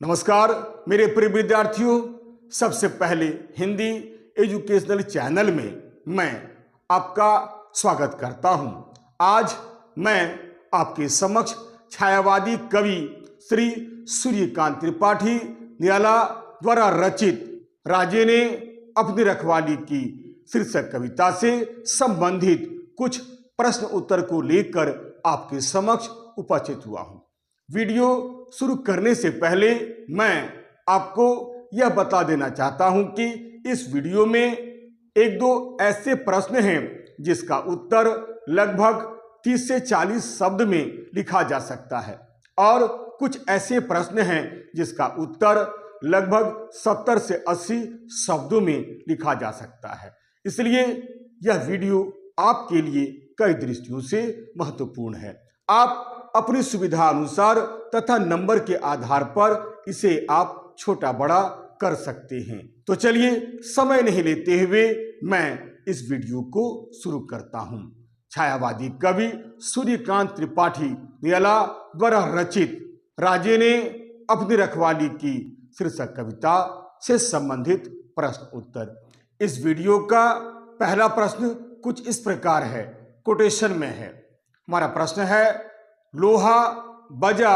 नमस्कार मेरे प्रिय विद्यार्थियों, सबसे पहले हिंदी एजुकेशनल चैनल में मैं आपका स्वागत करता हूं। आज मैं आपके समक्ष छायावादी कवि श्री सूर्यकांत त्रिपाठी निराला द्वारा रचित राजे ने अपनी रखवाली की शीर्षक कविता से संबंधित कुछ प्रश्न उत्तर को लेकर आपके समक्ष उपस्थित हुआ हूं। वीडियो शुरू करने से पहले मैं आपको यह बता देना चाहता हूं कि इस वीडियो में एक दो ऐसे प्रश्न हैं जिसका उत्तर लगभग 30 से 40 शब्द में लिखा जा सकता है और कुछ ऐसे प्रश्न हैं जिसका उत्तर लगभग 70 से 80 शब्दों में लिखा जा सकता है। इसलिए यह वीडियो आपके लिए कई दृष्टियों से महत्वपूर्ण है। आप अपनी सुविधा अनुसार तथा नंबर के आधार पर इसे आप छोटा बड़ा कर सकते हैं। तो चलिए समय नहीं लेते हुए मैं इस वीडियो को शुरू करता हूं। छायावादी कवि सूर्यकांत त्रिपाठी निराला द्वारा रचित राजे ने अपनी रखवाली की शीर्षक कविता से संबंधित प्रश्न उत्तर। इस वीडियो का पहला प्रश्न कुछ इस प्रकार है, कोटेशन में है। हमारा प्रश्न है, लोहा बजा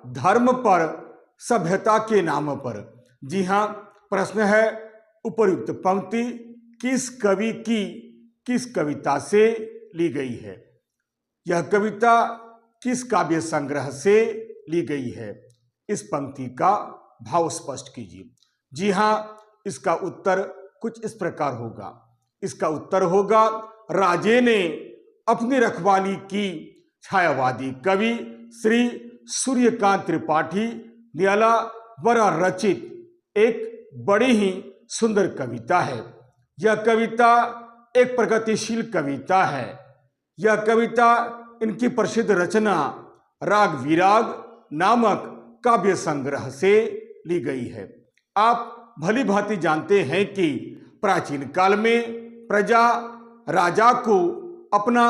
धर्म पर सभ्यता के नाम पर। जी हाँ, प्रश्न है उपर्युक्त पंक्ति किस कवि की किस कविता से ली गई है। यह कविता किस काव्य संग्रह से ली गई है। इस पंक्ति का भाव स्पष्ट कीजिए। जी हाँ, इसका उत्तर कुछ इस प्रकार होगा। इसका उत्तर होगा, राजे ने अपनी रखवाली की छायावादी कवि श्री सूर्यकांत त्रिपाठी निराला द्वारा रचित एक बड़ी ही सुंदर कविता है। यह कविता एक प्रगतिशील कविता है। यह कविता इनकी प्रसिद्ध रचना राग विराग नामक काव्य संग्रह से ली गई है। आप भली भांति जानते हैं कि प्राचीन काल में प्रजा राजा को अपना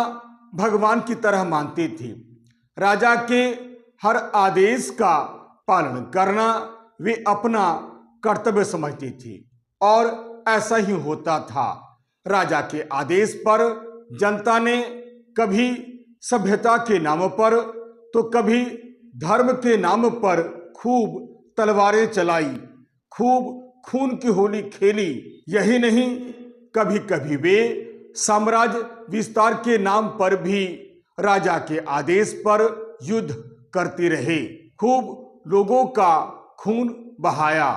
भगवान की तरह मानती थी। राजा के हर आदेश का पालन करना वे अपना कर्तव्य समझती थी और ऐसा ही होता था। राजा के आदेश पर जनता ने कभी सभ्यता के नाम पर तो कभी धर्म के नाम पर खूब तलवारें चलाई, खूब खून की होली खेली। यही नहीं, कभी कभी वे साम्राज्य विस्तार के नाम पर भी राजा के आदेश पर युद्ध करते रहे। खूब लोगों का खून बहाया,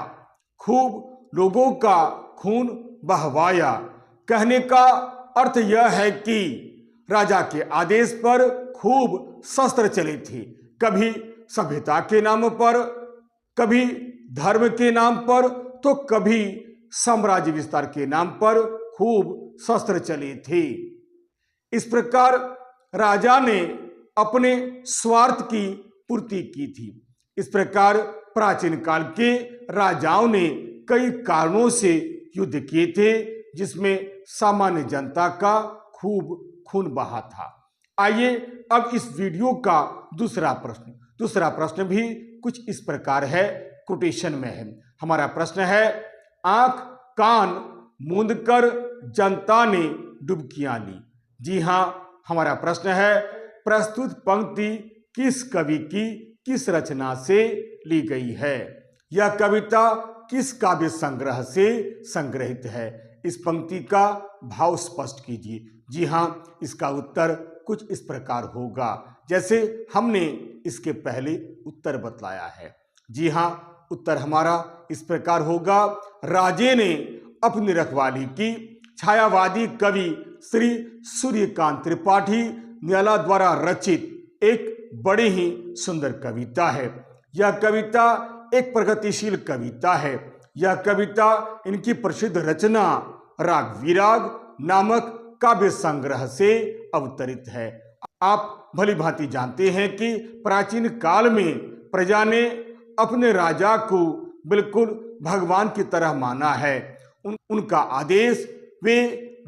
खूब लोगों का खून बहवाया। कहने का अर्थ यह है कि राजा के आदेश पर खूब शस्त्र चले थे, कभी सभ्यता के नाम पर, कभी धर्म के नाम पर तो कभी साम्राज्य विस्तार के नाम पर खूब शस्त्र चले थे। इस प्रकार राजा ने अपने स्वार्थ की पूर्ति की थी। इस प्रकार प्राचीन काल के राजाओं ने कई कारणों से युद्ध किए थे जिसमें सामान्य जनता का खूब खून बहा था। आइए अब इस वीडियो का दूसरा प्रश्न भी कुछ इस प्रकार है, कोटेशन में है। हमारा प्रश्न है, आंख कान मूंद कर जनता ने डुबकियां ली। जी हाँ, हमारा प्रश्न है, प्रस्तुत पंक्ति किस कवि की किस रचना से ली गई है। यह कविता किस काव्य संग्रह से संग्रहित है। इस पंक्ति का भाव स्पष्ट कीजिए। जी हाँ, इसका उत्तर कुछ इस प्रकार होगा जैसे हमने इसके पहले उत्तर बतलाया है। जी हाँ, उत्तर हमारा इस प्रकार होगा, राजे ने अपनी रखवाली की छायावादी कवि श्री सूर्यकांत त्रिपाठी निराला द्वारा रचित एक बड़ी ही सुंदर कविता है। यह कविता एक प्रगतिशील कविता है। यह कविता इनकी प्रसिद्ध रचना राग विराग नामक काव्य संग्रह से अवतरित है। आप भली भांति जानते हैं कि प्राचीन काल में प्रजा ने अपने राजा को बिल्कुल भगवान की तरह माना है। उनका आदेश वे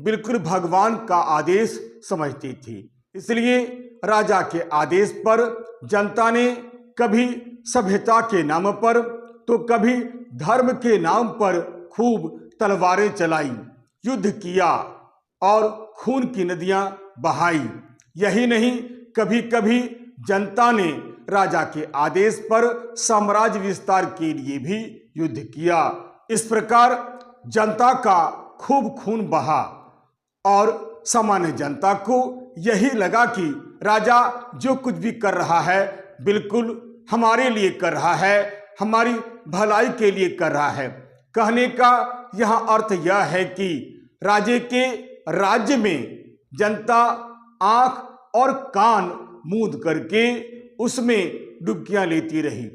बिल्कुल भगवान का आदेश समझती थी। इसलिए राजा के आदेश पर जनता ने कभी सभ्यता के नाम पर तो कभी धर्म के नाम पर खूब तलवारें चलाई, युद्ध किया और खून की नदियां बहाई। यही नहीं, कभी कभी जनता ने राजा के आदेश पर साम्राज्य विस्तार के लिए भी युद्ध किया। इस प्रकार जनता का खूब खून बहा और सामान्य जनता को यही लगा कि राजा जो कुछ भी कर रहा है बिल्कुल हमारे लिए कर रहा है, हमारी भलाई के लिए कर रहा है। कहने का यह अर्थ यह है कि राजे के राज्य में जनता आंख और कान मूंद करके उसमें डुबकियां लेती रही।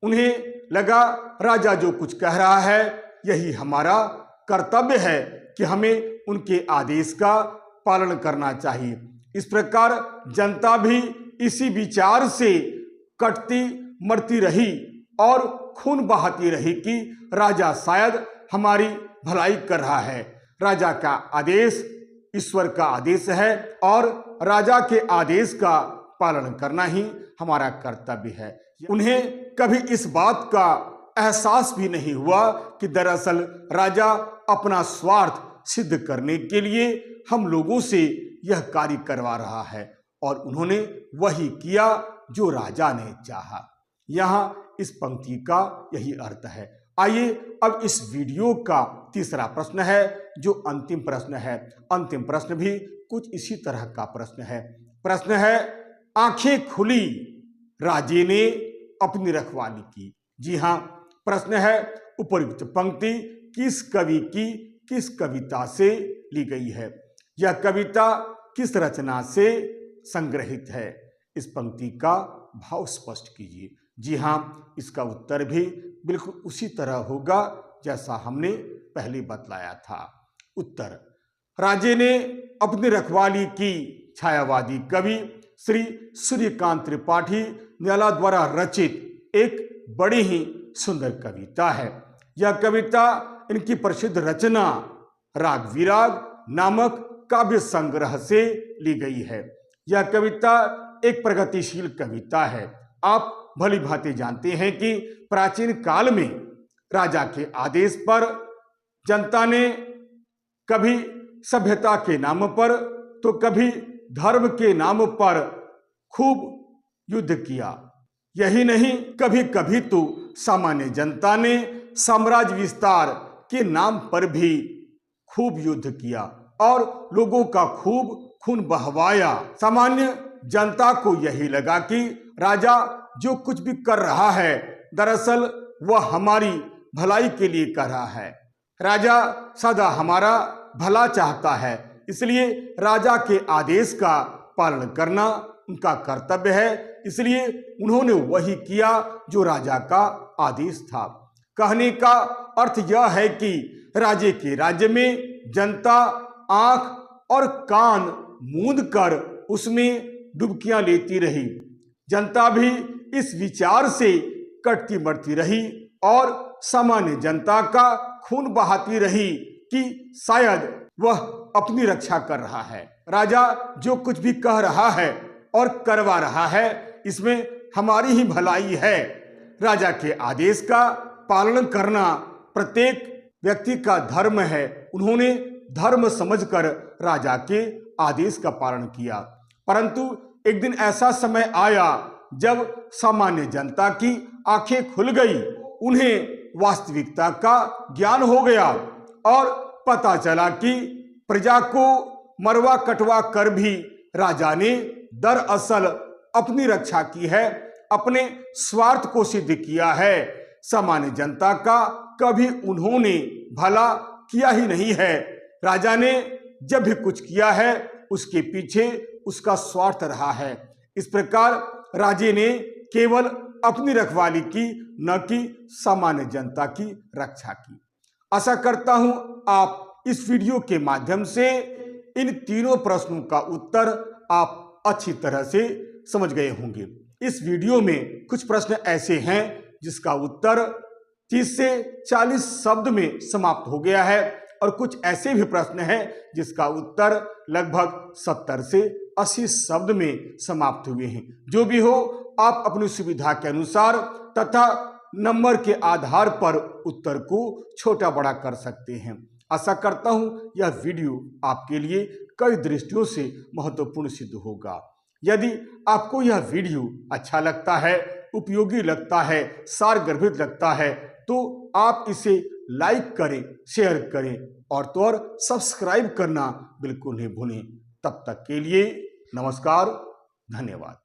उन्हें लगा राजा जो कुछ कह रहा है यही हमारा कर्तव्य है कि हमें उनके आदेश का पालन करना चाहिए। इस प्रकार जनता भी इसी विचार से कटती मरती रही और खून बहाती रही कि राजा शायद हमारी भलाई कर रहा है। राजा का आदेश ईश्वर का आदेश है और राजा के आदेश का पालन करना ही हमारा कर्तव्य है। उन्हें कभी इस बात का एहसास भी नहीं हुआ कि दरअसल राजा अपना स्वार्थ सिद्ध करने के लिए हम लोगों से यह कार्य करवा रहा है और उन्होंने वही किया जो राजा ने चाहा। यहाँ इस पंक्ति का यही अर्थ है। आइए अब इस वीडियो का तीसरा प्रश्न है जो अंतिम प्रश्न है। अंतिम प्रश्न भी कुछ इसी तरह का प्रश्न है। प्रश्न है, आंखें खुली राजे ने अपनी रखवाली की। जी हाँ, प्रश्न है उपयुक्त पंक्ति किस कवि की किस कविता से ली गई है? यह कविता किस रचना से संग्रहित है? इस पंक्ति का भाव स्पष्ट कीजिए। जी हाँ, इसका उत्तर भी बिल्कुल उसी तरह होगा जैसा हमने पहले बतलाया था। उत्तर, राजे ने अपनी रखवाली की छायावादी कवि श्री सूर्यकांत त्रिपाठी निराला द्वारा रचित एक बड़ी ही सुंदर कविता है। यह कविता इनकी प्रसिद्ध रचना राग विराग नामक काव्य संग्रह से ली गई है। यह कविता एक प्रगतिशील कविता है। आप भली भांति जानते हैं कि प्राचीन काल में राजा के आदेश पर जनता ने कभी सभ्यता के नाम पर तो कभी धर्म के नाम पर खूब युद्ध किया। यही नहीं, कभी कभी तो सामान्य जनता ने साम्राज्य विस्तार के नाम पर भी खूब युद्ध किया और लोगों का खूब खून बहवाया। सामान्य जनता को यही लगा कि राजा जो कुछ भी कर रहा है दरअसल वह हमारी भलाई के लिए कर रहा है। राजा सदा हमारा भला चाहता है, इसलिए राजा के आदेश का पालन करना उनका कर्तव्य है। इसलिए उन्होंने वही किया जो राजा का आदेश था। कहने का अर्थ यह है कि राजे के राज्य में जनता आंख और कान मूंद कर उसमें डुबकियां लेती रही। जनता भी इस विचार से कटती मरती रही और सामान्य जनता का खून बहाती रही कि शायद वह अपनी रक्षा कर रहा है। राजा जो कुछ भी कह रहा है और करवा रहा है इसमें हमारी ही भलाई है। राजा के आदेश का पालन करना प्रत्येक व्यक्ति का धर्म है। उन्होंने धर्म समझकर राजा के आदेश का पालन किया। परंतु एक दिन ऐसा समय आया जब सामान्य जनता की आंखें खुल गई, उन्हें वास्तविकता का ज्ञान हो गया और पता चला कि प्रजा को मरवा कटवा कर भी राजा ने दरअसल अपनी रक्षा की है, अपने स्वार्थ को सिद्ध किया है। सामान्य जनता का कभी उन्होंने भला किया ही नहीं है। राजा ने जब भी कुछ किया है उसके पीछे उसका स्वार्थ रहा है। इस प्रकार राजे ने केवल अपनी रखवाली की, न कि सामान्य जनता की रक्षा की। आशा करता हूं आप इस वीडियो के माध्यम से इन तीनों प्रश्नों का उत्तर आप अच्छी तरह से समझ गए होंगे। इस वीडियो में कुछ प्रश्न ऐसे हैं जिसका उत्तर 30 से 40 शब्द में समाप्त हो गया है और कुछ ऐसे भी प्रश्न हैं जिसका उत्तर लगभग 70 से 80 शब्द में समाप्त हुए हैं। जो भी हो, आप अपनी सुविधा के अनुसार तथा नंबर के आधार पर उत्तर को छोटा बड़ा कर सकते हैं। आशा करता हूं यह वीडियो आपके लिए कई दृष्टियों से महत्वपूर्ण सिद्ध होगा। यदि आपको यह वीडियो अच्छा लगता है, उपयोगी लगता है, सारगर्भित लगता है, तो आप इसे लाइक करें, शेयर करें और तो और सब्सक्राइब करना बिल्कुल नहीं भूलें। तब तक के लिए नमस्कार, धन्यवाद।